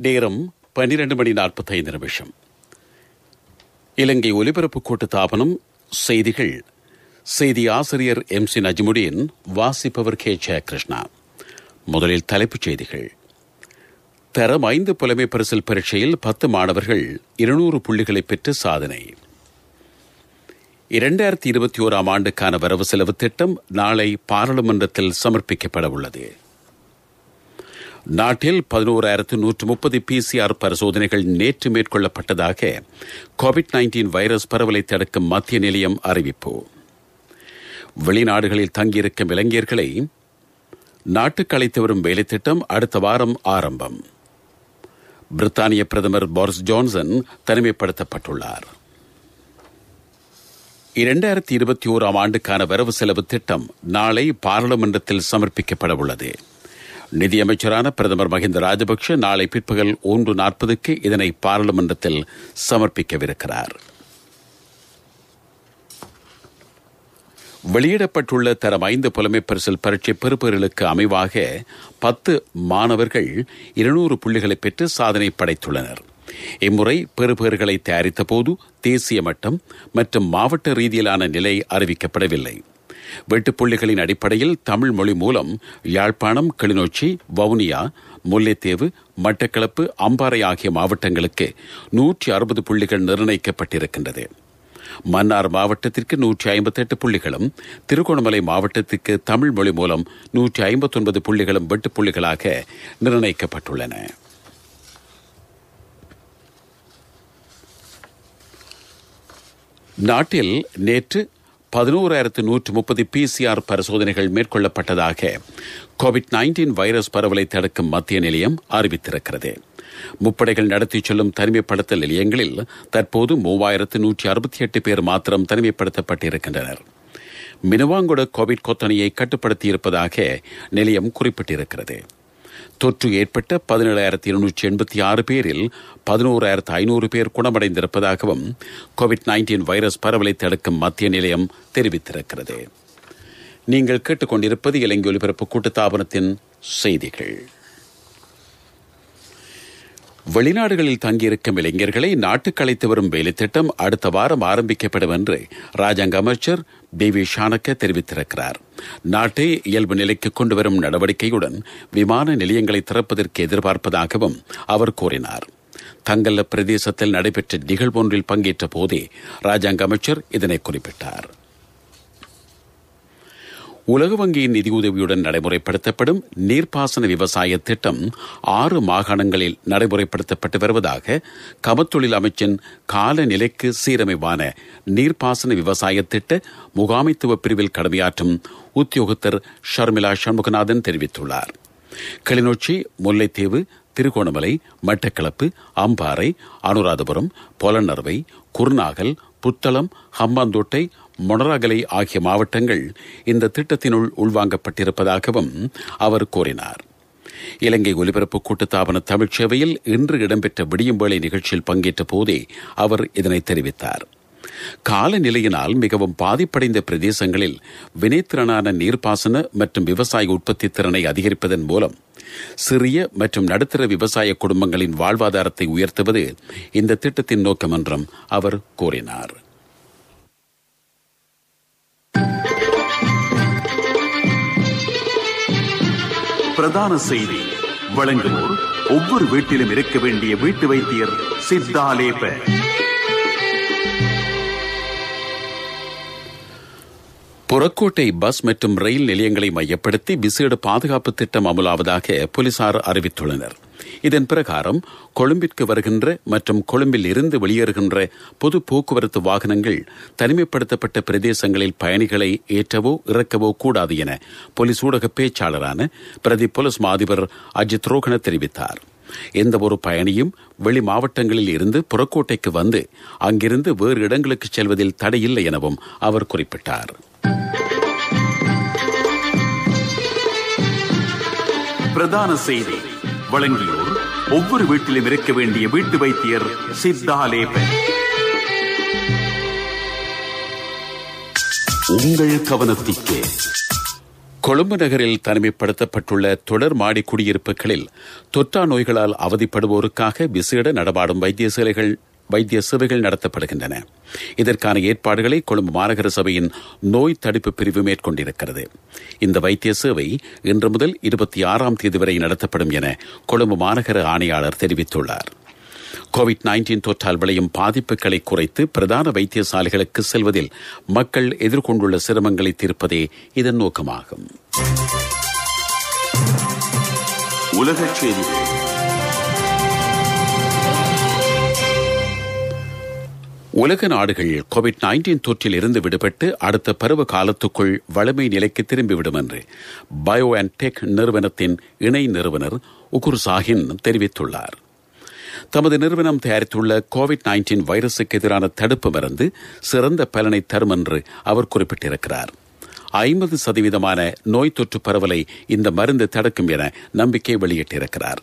நேரம் 12:45. இலங்கை ஒலிபரப்பு கூட்டுத்தாபனம் செய்திகள். செய்தி ஆசிரியர் MC நஜ்முடீன், வாசிப்பவர் K. ஜெயகிருஷ்ணா. முதலில் தலைப்புச் செய்திகள். தரம் 5 புலமை பரிசில் பரீட்சையில் 10 மாணவர்கள் 200 புள்ளிகளை பெற்று சாதனை. 2021 ஆண்டுக்கான வரவு செலவு திட்டம் நாளை பாராளுமன்றத்தில் சமர்ப்பிக்கப்பட உள்ளது. நாட்டில் 11,130 PCR பரிசோதனைகள் நேற்று மேற்கொள்ளப்பட்டதாக COVID-19 வைரஸ் பரவலை தடுக்கும் மத்திய நிலையம் அறிவிப்பு. வெளிநாடுகளில் தங்கியிருக்கும் இளைஞர்களை நாட்டுக்கு அழைத்து வரும் வேலை திட்டம் அடுத்த வாரம் ஆரம்பம். பிரித்தானிய பிரதமர் போரிஸ் ஜான்சன் தனிமைப்படுத்தப்பட்டுள்ளார். 2021 ஆண்டுக்கான வரவு செலவு திட்டம் நாளை பாராளுமன்றத்தில் சமர்ப்பிக்கப்பட உள்ளது. நிதியமைச்சரான பிரதமர் மஹிந்த ராஜபக்ஷ நாளை பிற்பகல் 1:40 இதனை பாராளுமன்றத்தில் சமர்ப்பிக்கவிருக்கிறார். வெளியிடப்பட்டுள்ள தரம் 5 புலமை பரிசில் பரீட்சை பெறுபவர்களுக்கு அமைவாக 10 மாணவர்கள் 200 புள்ளிகளை பெற்று சாதனை படைத்துள்ளனர். இம்முறை பெறுபவர்களை தயாரித்த போது தேசிய மட்டம் மற்றும் மாவட்ட ரீதியிலான நிலை அறிவிக்கப்படவில்லை. வெட்டுப்புள்ளிகளின் அடிப்படையில் தமிழ் மொழி மூலம் யாழ்ப்பாணம், கிளிநொச்சி, வவுனியா, முல்லைத்தீவு, மட்டக்களப்பு, அம்பாறை ஆகிய மாவட்டங்களுக்கு 160 புள்ளிகள் நிர்ணயிக்கப்பட்டிருக்கின்றது. மன்னார் மாவட்டத்திற்கு 158 புள்ளிகளும், திருகோணமலை மாவட்டத்திற்கு தமிழ் மொழி மூலம் 159 புள்ளிகளும் வெட்டுப்புள்ளிகளாக நிர்ணயிக்கப்பட்டுள்ளன. நாட்டில் நேற்று 11,130 PCR பரிசோதனைகள் மேற்கொள்ளப்பட்டதாக COVID-19 வைரஸ் பரவலை தடுக்கும் மத்திய நிலையம் அறிவித்திருக்கிறது. முப்படைகள் நடத்தி செல்லும் தனிமைப்படுத்தல் நிலையங்களில் தற்போது 3,168 பேர் மாத்திரம் தனிமைப்படுத்தப்பட்டிருக்கின்றனர். மினுவாங்குட கோவிட் கொத்தனையை கட்டுப்படுத்தியிருப்பதாக நிலையம் குறிப்பிட்டிருக்கிறது. தொற்று ஏற்பட்ட 17,286 பேரில் 11,500 பேர் குணமடைந்திருப்பதாகவும் COVID-19 வைரஸ் பரவலை தடுக்கும் மத்திய நிலையம் தெரிவித்திருக்கிறது. நீங்கள் கேட்டுக்கொண்டிருப்பது இலங்கை ஒலிபரப்பு கூட்டுத்தாபனத்தின் செய்திகள். வெளிநாடுகளில் தங்கியிருக்கும் இளைஞர்களை நாட்டுக்கு அழைத்து வரும் வேலை திட்டம் அடுத்த வாரம் ஆரம்பிக்கப்படும் என்று ராஜாங்க அமைச்சர் BV ஷானக்க தெரிவித்திருக்கிறார். நாட்டை இயல்பு நிலைக்கு கொண்டு வரும் நடவடிக்கையுடன் விமான நிலையங்களை திறப்பதற்கு எதிர்பார்ப்பதாகவும் அவர் கூறினார். தங்கல்ல பிரதேசத்தில் நடைபெற்ற நிகழ்வொன்றில் பங்கேற்ற போதே ராஜாங்க அமைச்சர் இதனை குறிப்பிட்டார். உலக வங்கியின் நிதியுதவியுடன் நடைமுறைப்படுத்தப்படும் நீர்ப்பாசன விவசாய திட்டம் 6 மாகாணங்களில் நடைமுறைப்படுத்தப்பட்டு வருவதாக கமத்தொழில் அமைச்சின் காலநிலைக்கு சீரமைவான நீர்ப்பாசன விவசாய திட்ட முகாமைத்துவ பிரிவில் கடமையாற்றும் உத்தியோகத்தர் ஷர்மிளா சண்முகநாதன் தெரிவித்துள்ளார். கிளிநொச்சி, முல்லைத்தீவு, திருகோணமலை, மட்டக்களப்பு, அம்பாறை, அனுராதபுரம், பொலன்னறுவை, குருநாகல், புத்தளம், ஹம்பாந்தோட்டை, மொனராகலை ஆகிய மாவட்டங்கள் இந்த திட்டத்தினுள் உள்வாங்கப்பட்டிருப்பதாகவும் அவர் கூறினார். இலங்கை ஒலிபரப்பு கூட்டுத்தாபன தமிழ்ச் சேவையில் இன்று இடம்பெற்ற விடியும் வேளை நிகழ்ச்சியில் பங்கேற்ற போதே அவர் இதனை தெரிவித்தார். காலநிலையினால் மிகவும் பாதிப்படைந்த பிரதேசங்களில் வினைத்திறனான நீர்ப்பாசன மற்றும் விவசாய உற்பத்தி திறனை அதிகரிப்பதன் மூலம் சிறிய மற்றும் நடுத்தர விவசாய குடும்பங்களின் வாழ்வாதாரத்தை உயர்த்துவது இந்த திட்டத்தின் நோக்கம் என்றும் அவர் கூறினார். பிரதான செய்தி வழங்குவோர் ஒவ்வொரு வீட்டிலும் இருக்க வேண்டிய வீட்டு வைத்தியர் சித்தாலேப. புறக்கோட்டை பஸ் மற்றும் ரயில் நிலையங்களை மையப்படுத்தி விசேட பாதுகாப்பு திட்டம் அமலாவதாக போலீசார் அறிவித்துள்ளனர். இதன் பிரகாரம் கொழும்பிற்கு வருகின்ற மற்றும் கொழும்பில் இருந்து வெளியேறுகின்ற பொது போக்குவரத்து வாகனங்கள் தனிமைப்படுத்தப்பட்ட பிரதேசங்களில் பயணிகளை ஏற்றவோ இறக்கவோ கூடாது என போலீஸ் ஊடக பேச்சாளரான பிரதி போலீஸ் மாதிபர் அஜித் ரோகன தெரிவித்தார். எந்த ஒரு பயணியும் வெளி மாவட்டங்களில் இருந்து புறக்கோட்டைக்கு வந்து அங்கிருந்து வேறு இடங்களுக்கு செல்வதில் தடையில்லை எனவும் அவர் குறிப்பிட்டார். பிரதான செய்தி வழங்கியோர் ஒவ்வொரு வீட்டிலும் இருக்க வேண்டிய வீட்டு வைத்தியர் சித்தாலேப. உங்கள் கவனத்திற்கு கொழும்பு நகரில் தனிமைப்படுத்தப்பட்டுள்ள தொடர் மாடி குடியிருப்புகளில் தொற்றா நோய்களால் அவதிப்படுவோருக்காக விசேட நடமாடும் வைத்திய சேவைகள் நடத்தப்படுகின்றன. இதற்கான ஏற்பாடுகளை கொழும்பு மாநகர சபையின் நோய் தடுப்பு பிரிவு மேற்கொண்டிருக்கிறது. இந்த வைத்திய சேவை இன்று முதல் 26ஆம் தேதி வரை நடத்தப்படும் என கொழும்பு மாநகர ஆணையாளர் தெரிவித்துள்ளார். கோவிட்-19 தொற்றால் விளையும் பாதிப்புகளை குறைத்து பிரதான வைத்தியசாலைகளுக்கு செல்வதில் மக்கள் எதிர்கொண்டுள்ள சிரமங்களை தீர்ப்பதே இதன் நோக்கமாகும். உலகச் செய்திகள். உலக நாடுகள் கோவிட்-19 தொற்றில் இருந்து விடுபட்டு அடுத்த பருவ காலத்துக்குள் வளமை நிலைக்கு திரும்பிவிடும் என்று BioNTech நிறுவனத்தின் இணை நிறுவனர் உகுர் சாஹின் தெரிவித்துள்ளார். தமது நிறுவனம் தயாரித்துள்ள கோவிட்-19 வைரசுக்கு எதிரான தடுப்பு மருந்து சிறந்த பலனை தரும் என்று அவர் குறிப்பிட்டிருக்கிறார். 50% நோய் தொற்று பரவலை இந்த மருந்து தடுக்கும் என நம்பிக்கை வெளியிட்டிருக்கிறார்.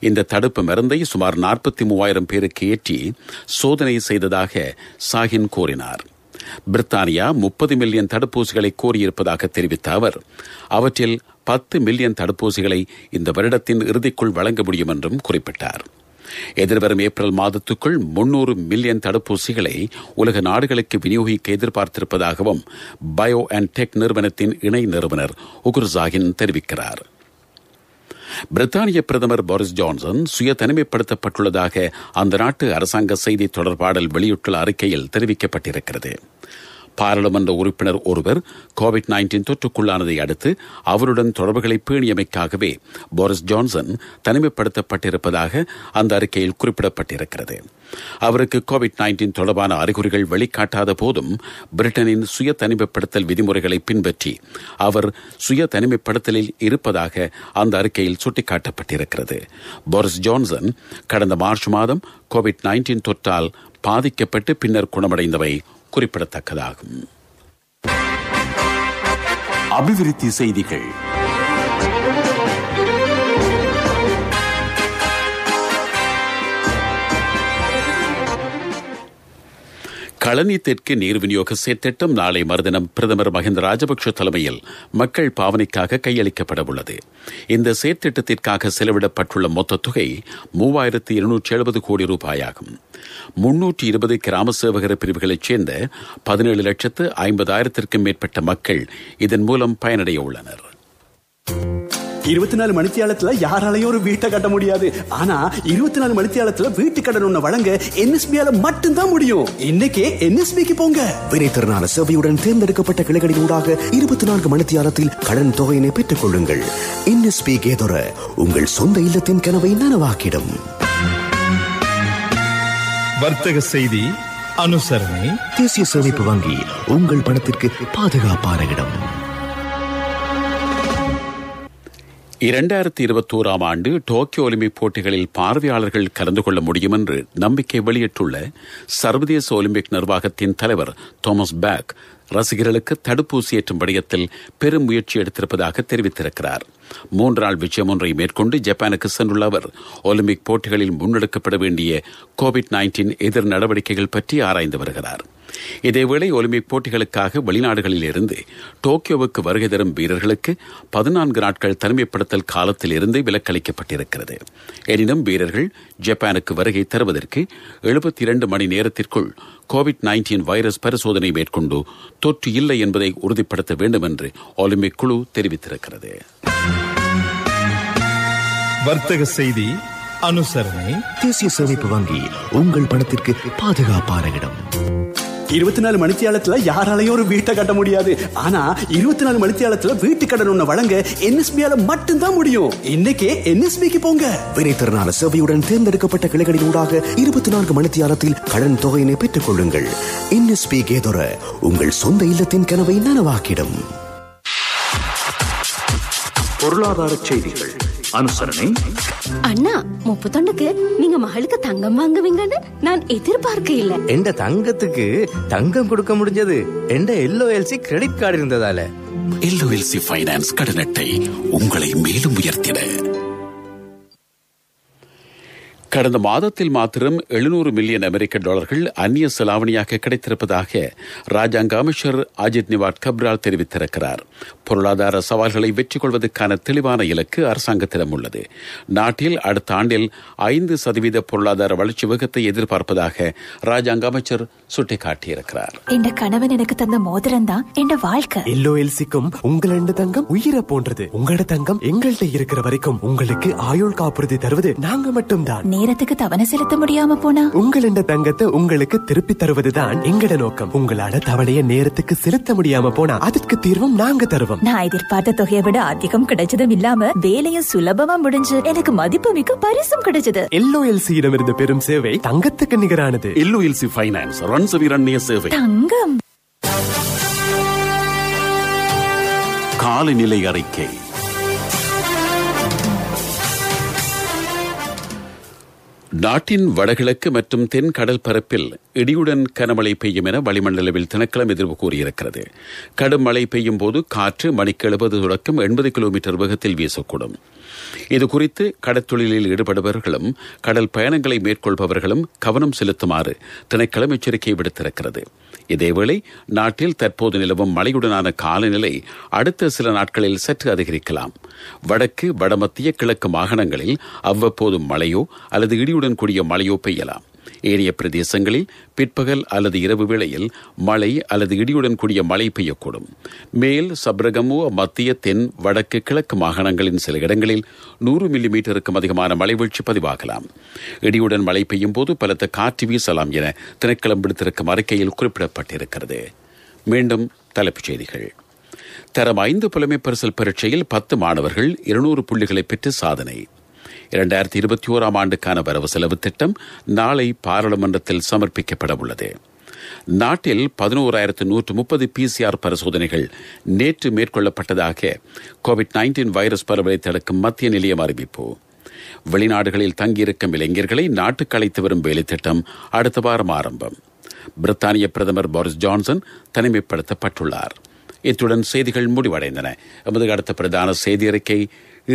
இந்த தடுப்பு மருந்தை சுமார் 43,000 பேருக்கு ஏற்றி சோதனை செய்ததாக சாஹின் கூறினார். பிரித்தானியா 30 மில்லியன் தடுப்பூசிகளை கோரியிருப்பதாக தெரிவித்த அவர் அவற்றில் 10 மில்லியன் தடுப்பூசிகளை இந்த வருடத்தின் இறுதிக்குள் வழங்க முடியும் என்றும் குறிப்பிட்டார். எதிர்வரும் ஏப்ரல் மாதத்துக்குள் 300 மில்லியன் தடுப்பூசிகளை உலக நாடுகளுக்கு விநியோகிக்க எதிர்பார்த்திருப்பதாகவும் BioNTech நிறுவனத்தின் இணை நிறுவனர் உகுர் சாஹின் தெரிவிக்கிறார். பிரித்தானிய பிரதமர் போரிஸ் ஜான்சன் சுய தனிமைப்படுத்தப்பட்டுள்ளதாக அந்த நாட்டு அரசாங்க செய்தி தொடர்பாடல் வெளியிட்டுள்ள அறிக்கையில் தெரிவிக்கப்பட்டிருக்கிறது. பாராளுமன்ற உறுப்பினர் ஒருவர் கோவிட்-19 தொற்றுக்குள்ளானதை அடுத்து அவருடன் தொடர்புகளை பேணியமைக்காகவே போரிஸ் ஜான்சன் தனிமைப்படுத்தப்பட்டிருப்பதாக அந்த அறிக்கையில் குறிப்பிடப்பட்டிருக்கிறது. அவருக்கு கோவிட்-19 தொடர்பான அறிகுறிகள் வெளிக்காட்டாத போதும் பிரிட்டனின் சுய தனிமைப்படுத்தல் விதிமுறைகளை பின்பற்றி அவர் சுய தனிமைப்படுத்தலில் இருப்பதாக அந்த அறிக்கையில் சுட்டிக்காட்டப்பட்டிருக்கிறது. போரிஸ் ஜான்சன் கடந்த மார்ச் மாதம் கோவிட்-19 தொற்றால் பாதிக்கப்பட்டு பின்னர் குணமடைந்தவை குறிப்பிடத்தக்கதாகும். அபிவிருத்தி செய்திகள். களனி தெற்கு நீர் விநியோக செயற்திட்டம் நாளை மறுதினம் பிரதமர் மஹிந்த ராஜபக்ஷ தலைமையில் மக்கள் பாவனைக்காக கையளிக்கப்பட உள்ளது. இந்த செயற்திட்டத்திற்காக செலவிடப்பட்டுள்ள மொத்த தொகை 3,270 கோடி ரூபாயாகும். 320 கிராம சேவகர் பிரிவுகளைச் சேர்ந்த 17,50,000 மேற்பட்ட மக்கள் இதன் மூலம் பயனடைய உள்ளனர். 24 மணித்தியாலத்துல யாராலையும் ஒரு வீட்டை கட்ட முடியாது. ஆனா 24 மணித்தியாலத்துல வீட்டு கடன் ஒண்ணு வழங்க NSBயால மட்டும்தான் முடியும். இன்னைக்கே NSBக்கு போங்க. வினைத்திறனான சேவையுடன் தேர்ந்தெடுக்கப்பட்ட கிளைகளின் ஊடாக 24 மணித்தியாலத்தில் கடன் தொகையினை பெற்றுக் கொள்ளுங்கள். NSB கேதொர உங்கள் சொந்த இல்லத்தின் கனவை நனவாக்கிடும். வர்த்தக செய்தி அனுசரணை. தேசிய சேமிப்பு வங்கி உங்கள் பணத்திற்கு பாதுகாப்பான இடம். 2021ஆம் ஆண்டு டோக்கியோ ஒலிம்பிக் போட்டிகளில் பார்வையாளர்கள் கலந்து கொள்ள முடியும் என்று நம்பிக்கை வெளியிட்டுள்ள சர்வதேச ஒலிம்பிக் நிர்வாகத்தின் தலைவர் தோமஸ் பேக் ரசிகர்களுக்கு தடுப்பூசி ஏற்றும் விடயத்தில் பெரும் முயற்சி எடுத்திருப்பதாக தெரிவித்திருக்கிறார். 3 நாள் விஜயம் ஒன்றை மேற்கொண்டு ஜப்பானுக்கு சென்றுள்ள அவர் ஒலிம்பிக் போட்டிகளில் முன்னெடுக்கப்பட வேண்டிய கோவிட்-19 எதிர் நடவடிக்கைகள் பற்றி ஆராய்ந்து வருகிறார். இதேவேளை ஒலிம்பிக் போட்டிகளுக்காக வெளிநாடுகளில் இருந்து டோக்கியோவுக்கு வருகை தரும் வீரர்களுக்கு 14 நாட்கள் தனிமைப்படுத்தல் காலத்தில் இருந்து விலக்களிக்கப்பட்டிருக்கிறது. எனினும் வீரர்கள் ஜப்பானுக்கு வருகை தருவதற்கு 72 மணி நேரத்திற்குள் கோவிட்-19 வைரஸ் பரிசோதனை மேற்கொண்டு தொற்று இல்லை என்பதை உறுதிப்படுத்த வேண்டும் என்று ஒலிம்பிக் குழு தெரிவித்திருக்கிறது. வர்த்தக செய்தி அனுசரணை. தேசிய சேமிப்பு வங்கி உங்கள் பணத்திற்கு பாதுகாப்பான இடம். 24 மணித்தியாலத்துல யாராலையும் ஒரு வீட்டை கட்ட முடியாது. ஆனா 24 மணித்தியாலத்துல வீட்டு கடன் ஒண்ணு வழங்க NSBயால மட்டும்தான் முடியும். இன்னைக்கே NSBக்கு போங்க. வினைத்திறனான சேவையுடன் தேர்ந்தெடுக்கப்பட்ட கிளைகளின் ஊடாக 24 மணித்தியாலத்தில் கடன் தொகையினை பெற்றுக் கொள்ளுங்கள். NSB கேதொர உங்கள் சொந்த இல்லத்தின் கனவை நனவாக்கிடும். பொருளாதார செய்திகள் அனுசரணை. அண்ணா 31க்கு நீங்க மகளுக்கு தங்கம் வாங்குவீங்கன்னு நான் எதிர்பார்க்க இல்ல. எந்த தங்கத்துக்கு தங்கம் கொடுக்க முடிஞ்சது எந்த LOLC கிரெடிட் கார்டு இருந்ததால. LOLC ஃபைனான்ஸ் கடன் அட்டை உங்களை மேலும் உயர்த்திட. கடந்த மாதத்தில் மாத்திரம் 700 மில்லியன் அமெரிக்க டாலர்கள் அந்நிய செலாவணியாக கிடைத்திருப்பதாக ராஜாங்க அமைச்சர் அஜித் நிவாட் கப்ரால் தெரிவித்திருக்கிறார். பொருளாதார சவால்களை வெற்றி கொள்வதற்கான தெளிவான இலக்கு அரசாங்கத்திடம் உள்ளது. நாட்டில் அடுத்த ஆண்டில் 5% பொருளாதார வளர்ச்சி வேகத்தை எதிர்பார்ப்பதாக ராஜாங்க அமைச்சர் சுட்டிக்காட்டியிருக்கிறார். இந்த கணவன் எனக்கு தந்த மோதிரம் தான் என் வாழ்க்கை. எல்ஓஎல்சிக்கும் உங்களோட தங்கம் உயிரை போன்றது. உங்களோட தங்கம் எங்கள்கிட்ட இருக்கிற வரைக்கும் உங்களுக்கு ஆயுள் காப்புறுதி தருவது நாங்க மட்டும்தான். நேரத்துக்கு தவணை செலுத்த முடியாம போனா உங்களோட தங்கத்தை உங்களுக்கு திருப்பி தருவதுதான் எங்கட நோக்கம். உங்களோட தவணையை நேரத்துக்கு செலுத்த முடியாம போனா அதுக்கு தீர்வும் நாங்க தருவோம். நான் எதிர்பார்த்த தொகையை விட அதிகம் கிடைச்சதும் இல்லாம வேலையும் சுலபமா முடிஞ்சு எனக்கு மதிப்புமிக்க பரிசும் கிடைச்சது. எல்ஓஎல்சியிடம் இருந்த பெரும் சேவை தங்கத்துக்கு நிகரானது. எல்ஓஎல்சி ஃபைனான்ஸ் ரன்சவிரண்ய சேவை. தங்கம் காலநிலை அறிக்கை. நாட்டின் வடகிழக்கு மற்றும் தென் கடல் பரப்பில் இடியுடன் கனமழை பெய்யும் என வளிமண்டலவில் திணைக்களம் எதிர்ப்பு கூறியிருக்கிறது. கடும் மழை பெய்யும் போது காற்று மணிக்கு 70 தொடக்கம் 80 கிலோமீட்டர் வேகத்தில் வீசக்கூடும். இதுகுறித்து கடற்தொழிலில் ஈடுபடுபவர்களும் கடல் பயணங்களை மேற்கொள்பவர்களும் கவனம் செலுத்துமாறு திணைக்களம் எச்சரிக்கை விடுத்திருக்கிறது. இதேவேளை நாட்டில் தற்போது நிலவும் மழையுடனான காலநிலை அடுத்த சில நாட்களில் சற்று அதிகரிக்கலாம். வடக்கு வடமத்திய கிழக்கு மாகாணங்களில் அவ்வப்போது மழையோ அல்லது இடியுடன் கூடிய மழையோ பெய்யலாம். ஏனைய பிரதேசங்களில் பிற்பகல் அல்லது இரவு வேளையில் மழை அல்லது இடியுடன் கூடிய மழை பெய்யக்கூடும். மேல் சப்ரகமுவ மத்திய தென் வடக்கு கிழக்கு மாகாணங்களின் சில இடங்களில் 100 மில்லிமீட்டருக்கும் அதிகமான மழை வீழ்ச்சி பதிவாகலாம். இடியுடன் மழை பெய்யும் போது பலத்த காற்று வீசலாம் என திணைக்களம் விடுத்திருக்கும் அறிக்கையில் குறிப்பிடப்பட்டிருக்கிறது. மீண்டும் தலைப்புச் செய்திகள். தரம் 5 புலமை பரிசில் பரீட்சையில் 10 மாணவர்கள் 200 புள்ளிகளை பெற்று சாதனை. 2021 ஆண்டுக்கான வரவு செலவு திட்டம் நாளை பாராளுமன்றத்தில் சமர்ப்பிக்கப்பட உள்ளது. நாட்டில் 11,130 PCR பரிசோதனைகள் நேற்று மேற்கொள்ளப்பட்டதாக கோவிட்-19 வைரஸ் பரவலை தடுக்கும் மத்திய நிலையம் அறிவிப்பு. வெளிநாடுகளில் தங்கியிருக்கும் இளைஞர்களை நாட்டுக்கு அழைத்து வரும் வேலை திட்டம் அடுத்த வாரம் ஆரம்பம். பிரித்தானிய பிரதமர் போரிஸ் ஜான்சன் தனிமைப்படுத்தப்பட்டுள்ளார். இத்துடன் செய்திகள் முடிவடைந்தன. எமது அடுத்த பிரதான செய்தி அறிக்கை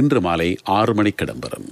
இன்று மாலை 6 மணிக்கு இடம்பெறும்.